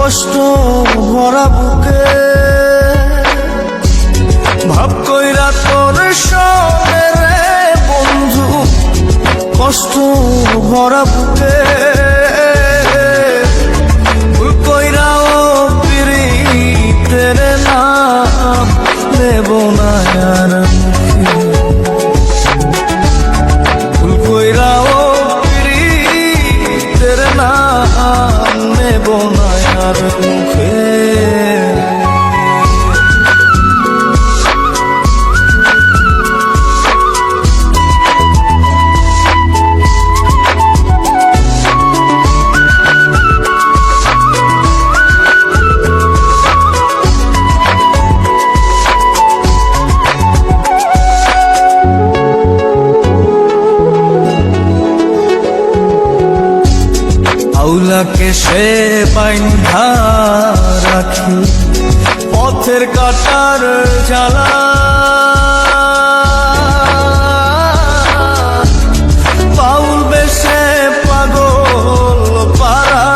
কষ্ট ভরা বুকে ভাব কইরা তোর সঙ্গে রে বন্ধু, কষ্ট ভরা বুকে ভুল কইরাও পিরিতের নাম নেব না আর ভুল কইরাও পিরিতের নাম নেব না আর মুখে। আউলাকে সে বাইন্ধা রাখি পথের কাটার জ্বালা, বাউল বেশে পাগল পারা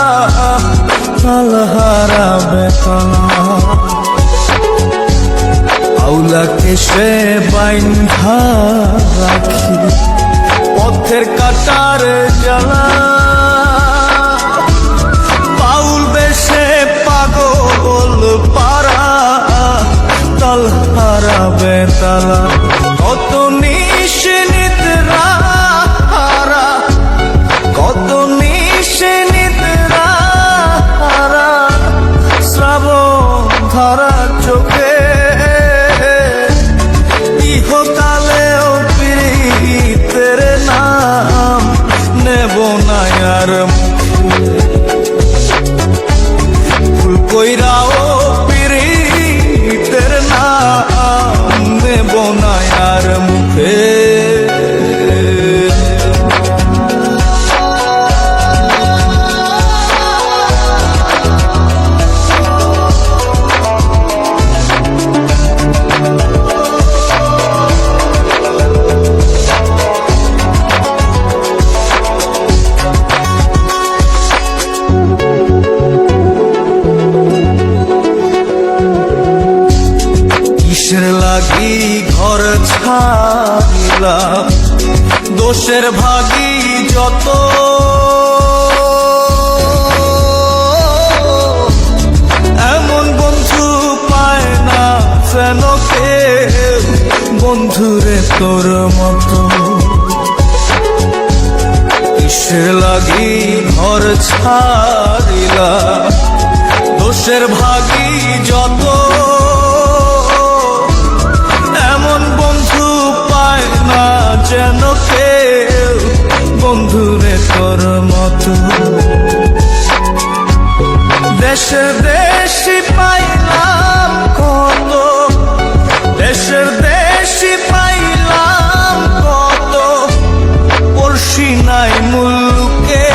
আলহারা বেতলা। আউলাকে সে বাইন্ধা রাখি পথের কাটার জ্বালা, বেতালা কত নিশিনিতরা কত নিশিনিতরা শ্রাবণ ধারা চোখে ইহকালেও পিরিতের নাম নেব না আর মুখে। ভুল কইরাও পিরিতের নাম নেব না আর মুখে। কিসের লাগি ঘর ছাড়িলাম দোষের ভাগী যত, এমন বন্ধু পায় না যেন কেউ বন্ধুরে তোর মতো। কিসের লাগি ঘর ছাড়িলাম দোষের ভাগী যত, যেন কেউ বন্ধুরে তোর মতো। দেশের দেশি পাইলাম কত, দেশের দেশি পাইলাম কত, পড়শি নাই মুলুকে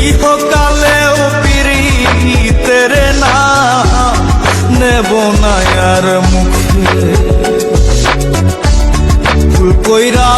ইহকালেও পিরিতের নাম নেব না আর মুখে। ভুল কইরা